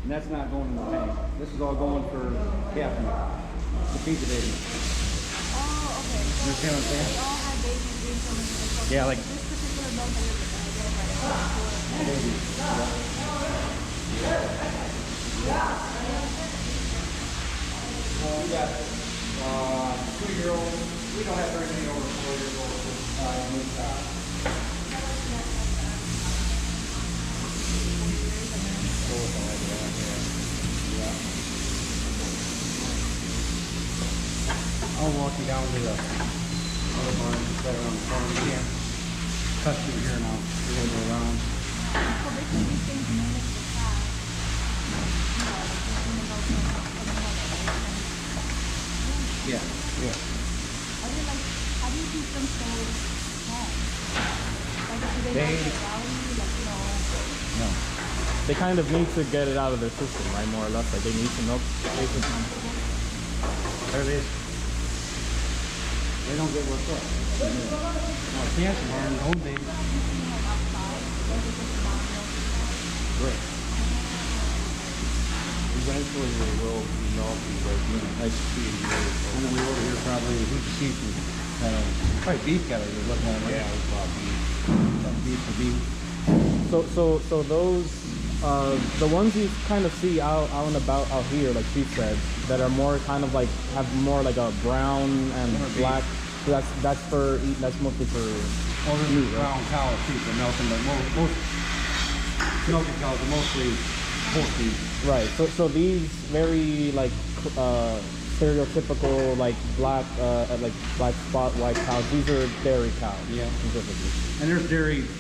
And that's not going in the tank. This is all going for calf milk to feed the baby. Oh, okay. So You understand what I'm saying? they all have babies being coming in the Yeah, like this particular milk that you're looking at. babies. We got 2-year-olds. We don't have very many over 4 years old. I'll walk you down to the other barn right around the corner. We can't touch you here now. We're going to go around. So basically these things mimic the cow. Yeah, yeah. How do you keep them so strong? Like do they They- have the rally, like, you know? No. They kind of need to get it out of their system, right? More or less, like they need some milk. There it is. They don't get worked up. No, cancer barn, the old baby. Right. Eventually they will be milky, but nice to see it. And then we over here probably, who's the sheep? Probably beef got it, you're looking at it. Yeah, it's about beef. Beef for beef. So those, the ones you kind of see out and about out here, like she said, that are more kind of like, have more like a brown and black. So that's for, that's mostly for Well, there's meat, right? brown cow sheep are milking, but most milking cows are mostly poultry. Right. So these very like stereotypical like black spot white cows. These are dairy cows. Yeah. Specifically. And there's dairy, There's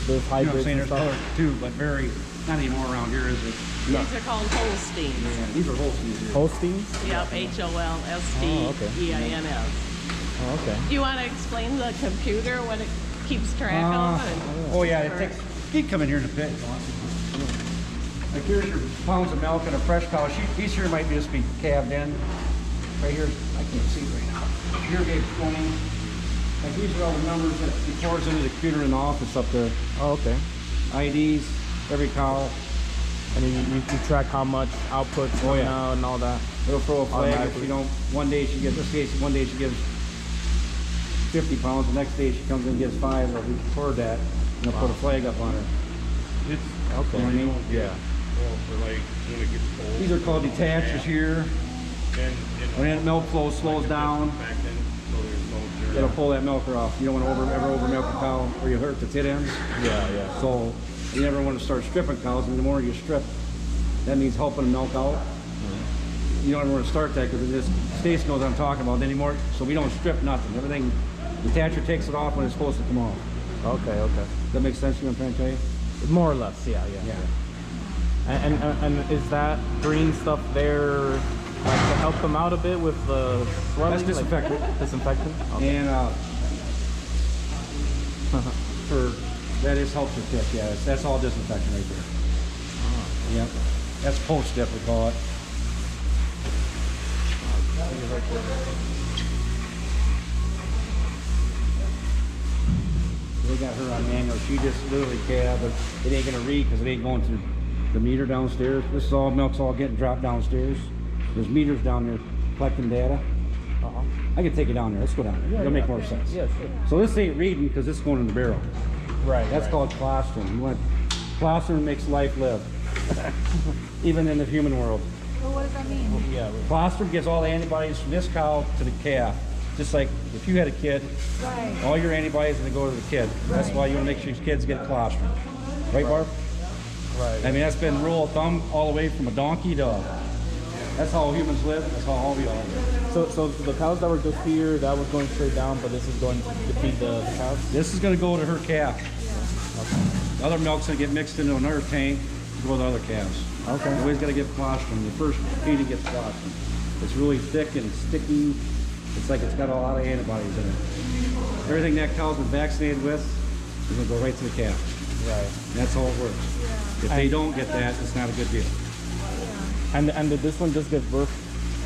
you know what I'm hybrids saying, and there's stuff. color too, but very, not anymore around here, is it? These are called Holsteins. Yeah, these are Holsteins here. Holsteins. Yep, Holsteins. Oh, okay. Do you want to explain the computer, what it keeps track of? Oh yeah, it takes, he'd come in here in the pit. Like here's your pounds of milk and a fresh cow. These here might just be calved in. Right here, I can't see right now. Here gave 20. Like these are all the numbers that he pours into the computer in the office up there. Oh, okay. IDs, every cow. And you track how much output's coming out and all that. It'll throw a flag if Automatically. you don't. One day she gives, this case, one day she gives 50 pounds. The next day she comes in and gives 5. Or we record that, and they'll put a flag up on her. It's, Okay. You know what I mean? Yeah. well, for like, when it gets cold. These are called detachers here. And, When that milk flow slows down, back then, so there's no dirt. it'll pull that milker off. You don't want to ever over milk a cow or you hurt the tit ends. Yeah. So you never want to start stripping cows, and the more you strip, that means helping them milk out. You don't ever want to start that because this Stacy knows what I'm talking about anymore. So we don't strip nothing. Everything, the detach takes it off when it's supposed to come off. Okay. Does that make sense? You know what I'm trying to tell you? More or less. Yeah. And is that green stuff there like to help them out a bit with the swelling? That's disinfectant. Like, disinfectant. Okay. And for that is helps with tip. Yeah, that's all disinfection right there. Yep. That's post dip we call it. They got her on manual. She just literally calved, but it ain't gonna read because it ain't going through the meter downstairs. This is all milk's all getting dropped downstairs. There's meters down there collecting data. I can take it down there. Let's go down there. It'll make more sense. Yeah, sure. So this ain't reading because it's going in the barrel. Right. That's called colostrum. You want colostrum makes life live, even in the human world. So what does that mean? Yeah. Colostrum gives all the antibodies from this cow to the calf. Just like if you had a kid, Right. all your antibodies are going to go to the kid. That's why you want to make sure your kids get colostrum. Right, Barb? Right. I mean, that's been rule of thumb all the way from a donkey to... That's how humans live. That's how all we all live. So the cows that were just here, that was going straight down, but this is going to feed the cows? This is going to go to her calf. The other milk's going to get mixed into another tank to go to the other calves. Okay. You always got to get colostrum. The first feeding gets colostrum. It's really thick and sticky. It's like it's got a lot of antibodies in it. Everything that cow's been vaccinated with is going to go right to the calf. Right. And that's how it works. If they don't get that, it's not a good deal. And did this one just give birth?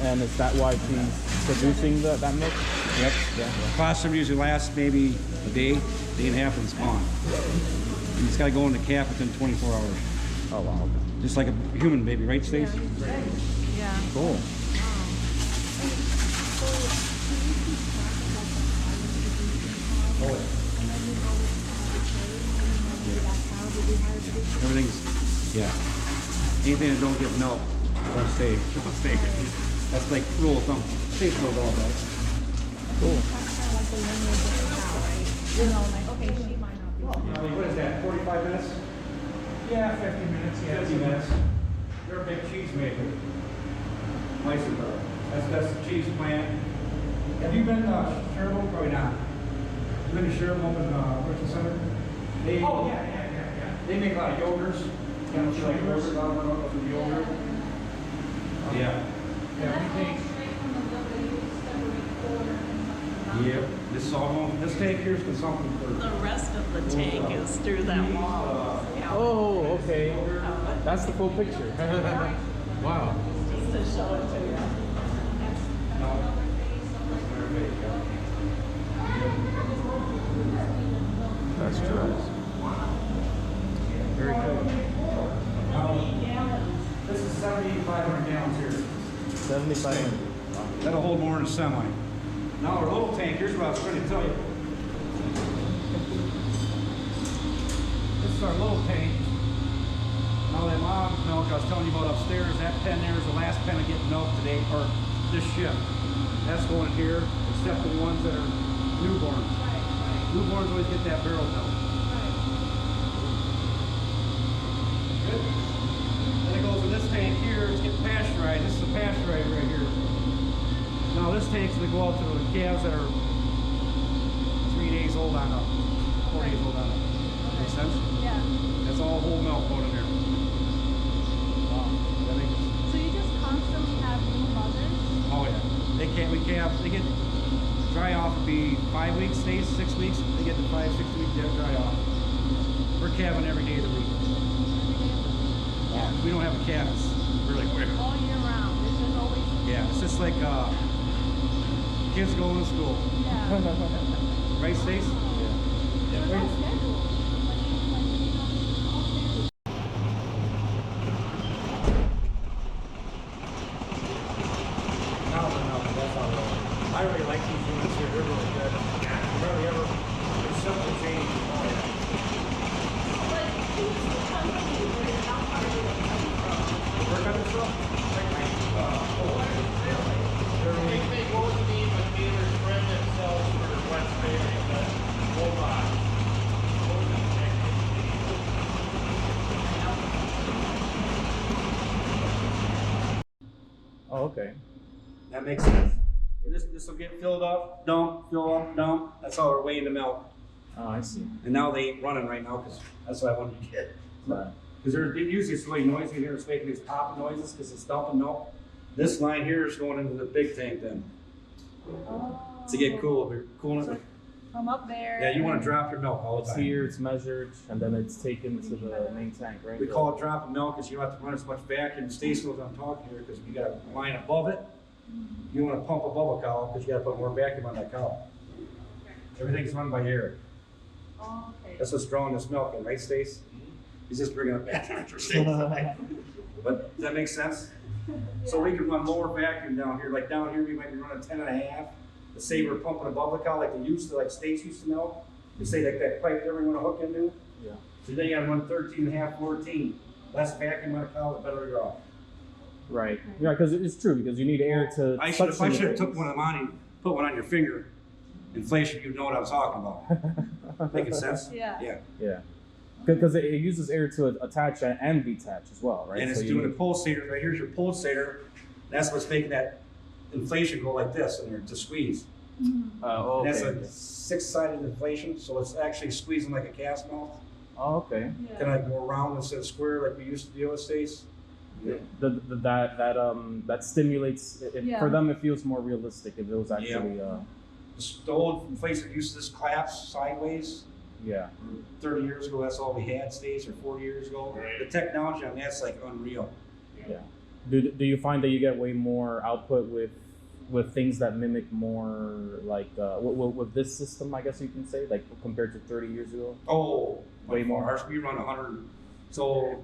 And is that why she's producing that milk? Yep. Colostrum usually lasts maybe a day and a half, and it's gone. And it's got to go in the calf within 24 hours. Oh wow. Okay. Just like a human baby, right, Stace? Yeah. Cool. Everything's, yeah. Anything that don't get milk, don't stay. Don't stay. That's like rule of thumb. Stace knows all that. Cool. What is that, 45 minutes? Yeah, 50 minutes, yeah. 50 minutes. They're a big cheese maker. Weissenberg. That's the cheese plant. Have you been to Sherwood? Probably not. You been to Sherwood up in Richland Center? They, Oh, yeah. They make a lot of yogurts. You know, like yogurt, a lot of yogurt. Yeah. Yeah, we take, Yep. This is all home. This tank here is consumption for. The rest of the tank is through that wall. Yeah. Oh, okay. That's the full picture. Wow. Just to show it to you. No. That's true. Very cool. This is 7,500 gallons here. 7,500. That'll hold more than a semi. Now our little tank, here's what I was trying to tell you. This is our little tank. Now that mom's milk I was telling you about upstairs, that pen there is the last pen I get milk today, or this shift. That's going here, except the ones that are newborns. Newborns always get that barrel milk. Good. Then it goes in this tank here, it's getting pasteurized. This is a pasteurizer right here. Now this tank's gonna go out to the calves that are 3 days old on up, 4 days old on up. Make sense? Yeah. That's all whole milk going in there. Wow. That makes sense. So you just constantly have new mothers? Oh yeah. We calve, they get dry off would be 5 weeks, stays 6 weeks. They get the 5, 6 weeks dry off. We're calving every day of the week. Yeah. We don't have a calf. It's really weird. All year round. This is always. Yeah. It's just like kids going to school. Yeah. Right, Stace? So that's scheduled. That's all right. I really like these units here. They're really good. Rarely ever. It's simple change. But who's the company where you're not part of it? Work on this stuff? what was the name of Taylor's friend that sells for West Bay, that robot? What was his name? Oh, okay. That makes sense. This will get filled up, dump, fill up, dump. That's how we're weighing the milk. Oh, I see. And now they ain't running right now because that's what I wanted to get. Right. Because usually it's really noisy here. It's making these popping noises because it's dumping milk. This line here is going into the big tank then. Oh. To get cool, we're cooling it. From up there. Yeah, you want to drop your milk all the It's time. here, it's measured, and then it's taken to the main tank, right? We call it dropping milk because you don't have to run as much vacuum. Stacy knows I'm talking here because you got a line above it. You want to pump above a cow because you got to put more vacuum on that cow. Everything's run by air. Oh, okay. That's what's drawing this milk in, right, Stace? He's just bringing it back down for Stace. But does that make sense? So we can run lower vacuum down here. Like down here, we might be running 10.5. Let's say we're pumping above the cow like they used to, like States used to milk. They say like that pipe there we want to hook into. Yeah. So then you got to run 13.5, 14. Less vacuum on a cow, the better you're off. Right. Yeah, because it's true, because you need air to. I should have suction took one of them on and put one on your finger. Inflation, you'd know what I was talking about. Making sense? Yeah. Yeah. Yeah. Because it uses air to attach and detach as well, right? And it's So doing you a pulsator. Right here's your pulsator. That's what's making that inflation go like this in there to squeeze. Oh, And okay. that's a 6-sided inflation, so it's actually squeezing like a cat's mouth. Oh, okay. Kind of like more round instead of square like we used to deal with, Stace. That stimulates. Yeah. For them, it feels more realistic if it was actually. The old inflation used to just collapse sideways. Yeah. 30 years ago, that's all we had, Stace, or 40 years ago. The technology on that's like unreal. Yeah. Do you find that you get way more output with things that mimic more like with this system, I guess you can say, like compared to 30 years ago? Oh, Way more. Ours, we run 100. So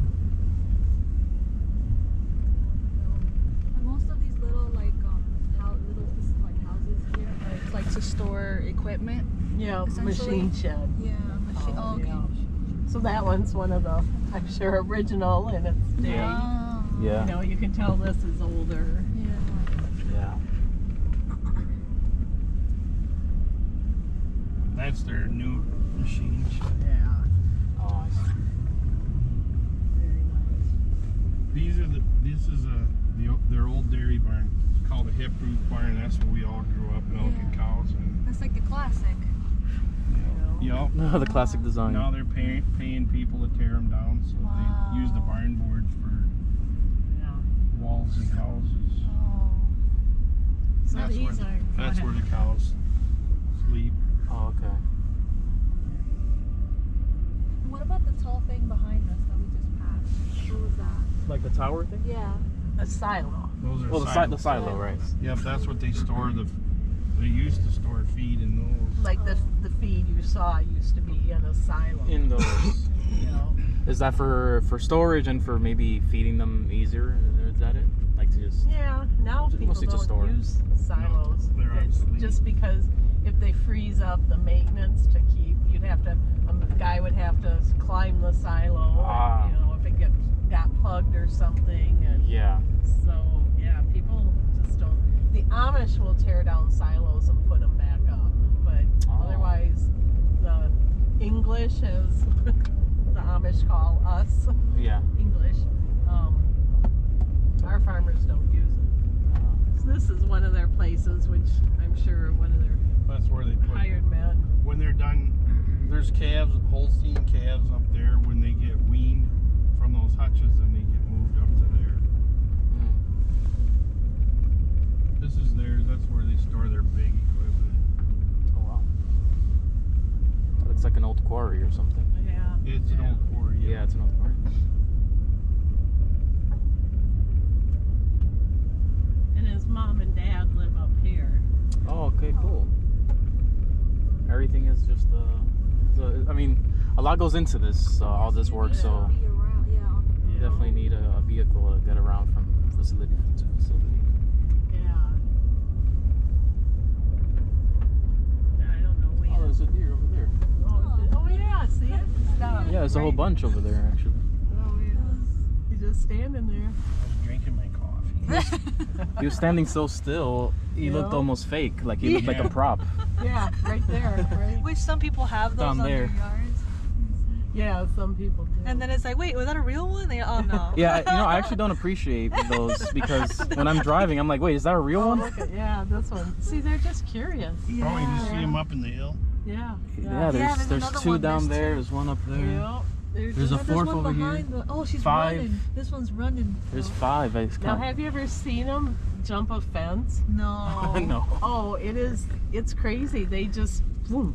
Yeah, essentially. machine shed. Yeah, machine. Oh, okay. Yeah. So that one's one of the, I'm sure, original in its day. Oh. Yeah. You know, you can tell this is older. Yeah. Yeah. That's their new machine shed. Yeah. Oh, I see. Very nice. This is their old dairy barn. It's called a hip roof barn. That's where we all grew up milking cows. And That's like the classic. Yup. No, the classic design. Now they're paying people to tear them down, so Wow. they use the barn boards for Yeah. walls and houses. Oh. So That's these where, are. that's where the cows sleep. Oh, okay. What about the tall thing behind us that we just passed? What was that? Like the tower thing? Yeah. A silo. Those are Well, the silos. silo, right? Yep, that's what they store. They used to store feed in those. Like the feed you saw used to be in a silo. In those. You know. Is that for storage and for maybe feeding them easier? Is that it? Like to just. Yeah, now people Mostly to store. don't use silos. No, they're It's obsolete. just because if they freeze up the maintenance to keep, you'd have to, a guy would have to climb the silo. Ah. And, you know, if it got plugged or something. And Yeah. so, yeah, people just don't. The Amish will tear down silos and put them back up. But Oh. otherwise, the English, as the Amish call us, Yeah. English, our farmers don't use it. So this is one of their places, which I'm sure one of their That's where they put. hired men. When they're done, there's calves, Holstein calves up there. When they get weaned from those hutches, then they get moved up to there. This is theirs. That's where they store their big equipment. Oh wow. That looks like an old quarry or something. Yeah. It's an old quarry. Yeah, it's an old quarry. And his mom and dad live up here. Oh, okay, cool. Everything is just I mean, a lot goes into this, all this work, so Be around, yeah, on the Yeah. definitely need a vehicle to get around from facility to facility. Yeah. I don't know. Oh, there's a deer over there. Oh yeah, see it? Stop. Yeah, there's a whole bunch over there, actually. Oh yeah. He's just standing there. I was drinking my coffee. He was standing so still, he looked Yeah. almost fake, like he looked like Yeah. a prop. Yeah, right there. Right. Which some people have those Down on their there. yards. Yeah, some people do. And then it's like, wait, was that a real one? They, oh no. Yeah, I actually don't appreciate those because when I'm driving, I'm like, wait, is that a real Oh, one? look at, yeah, this one. See, they're just curious. Oh, you just see them up in the hill. Yeah. Yeah, there's there's another two one, down there's there, two. there's one up there. Yeah. There's a There's fourth one over here. behind the, oh, she's 5. running. This one's running. There's 5. I Now, have you ever seen them jump a fence? No. No. Oh, it's crazy. They just, boom.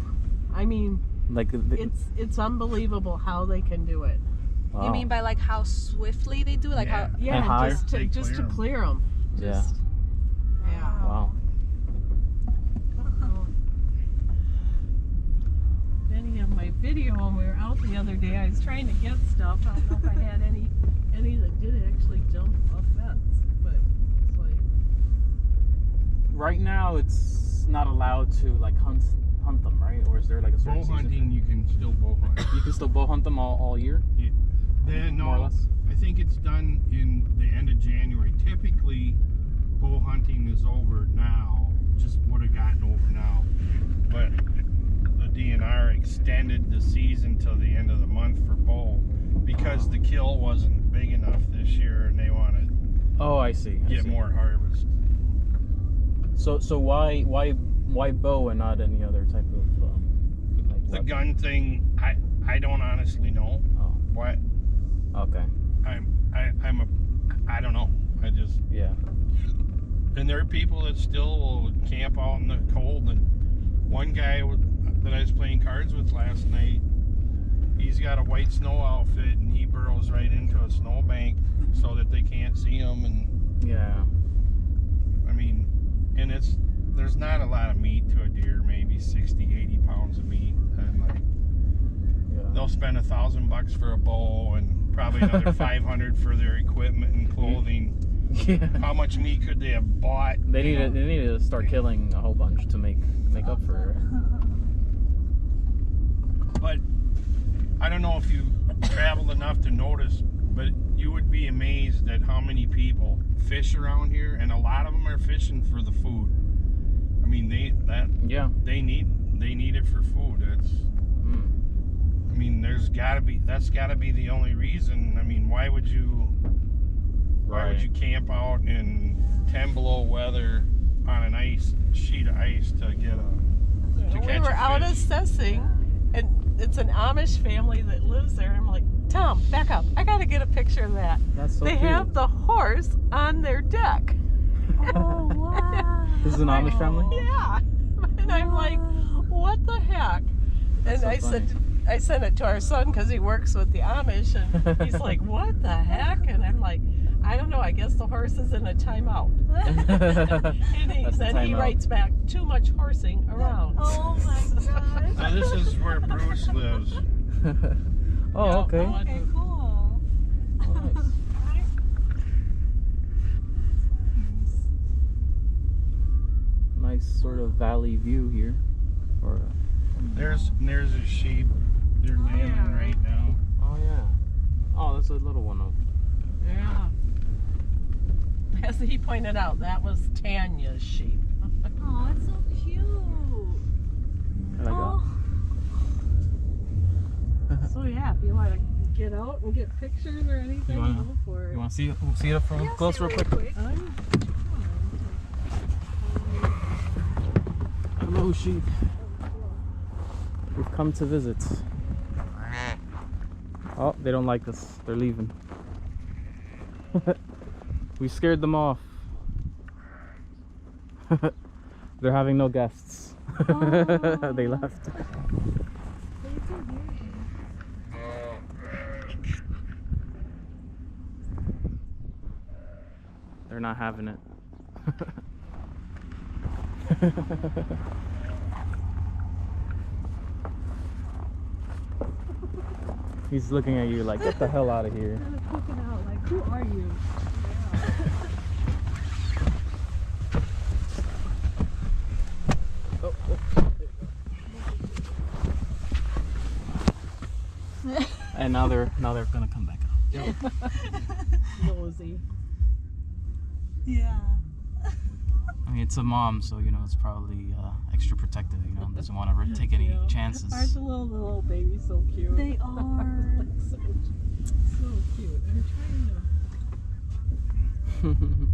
I mean, Like, it's unbelievable how they can do it. wow. You mean by like how swiftly they do it? Like Yeah. how. Yeah, higher? just to clear them. Yeah. Yeah. Wow. Any of my video when we were out the other day, I was trying to get stuff. I don't know if I had any that did actually jump a fence, but it's like, Right now, it's not allowed to like hunt them, right? Or is there like a certain Bow season? hunting, you can still bow hunt. You can still bow hunt them all year, Then, more or no, less. I think it's done in the end of January. Typically, bow hunting is over now. Just would have gotten over now. But the DNR extended the season till the end of the month for bow because the kill wasn't big enough this year and they want to Oh, I see. I get see. more harvest. So why bow and not any other type of like The weapon? gun thing, I don't honestly know. Oh, What okay. I don't know. I just Yeah. And there are people that still will camp out in the cold. And one guy that I was playing cards with last night, he's got a white snow outfit and he burrows right into a snowbank so that they can't see him. And Yeah. I mean, and there's not a lot of meat to a deer, maybe 60, 80 pounds of meat. And like, Yeah. they'll spend $1,000 for a bow and probably another 500 for their equipment and clothing. Yeah. How much meat could they have bought? They need to start killing a whole bunch to make up for it. But I don't know if you traveled enough to notice, but you would be amazed at how many people fish around here, and a lot of them are fishing for the food. I mean, they need it for food. It's I mean, that's gotta be the only reason. I mean, why would you camp out in 10 below weather on a sheet of ice to get We were out assessing, and it's an Amish family that lives there. I'm like, Tom, back up. I got to get a picture of that. That's so They cute. have the horse on their deck. Oh, wow. This is an Amish family? Yeah. And I'm like, what the heck? And so I funny. I sent it to our son because he works with the Amish, and he's like, what the heck? And I'm like, I don't know. I guess the horse is in a timeout. And he writes back, too much horsing around. Oh my gosh. Now this is where Bruce lives. Oh, okay. Okay, cool. Oh, nice. Nice sort of valley view here. Or There's a sheep. They're lambing right now. oh yeah. Oh, that's a little one. Yeah. As he pointed out, that was Tanya's sheep. Oh, it's so cute. I like Oh. So yeah, if you want to get out and get pictures or anything, You wanna- go for that. it. You want to see it from close real quick? Hello, sheep. We've come to visit. Oh, they don't like us. They're leaving. We scared them off. They're having no guests. Oh. They left. They're not having it. He's looking at you like, get the hell out of here. Kind of poking out, like, who are you? And now they're gonna come back out. Nosy. Yeah. I mean, it's a mom, so you know it's probably extra protective. You know, doesn't want to take any chances. Aren't the little babies so cute? They are. so cute. I'm trying to.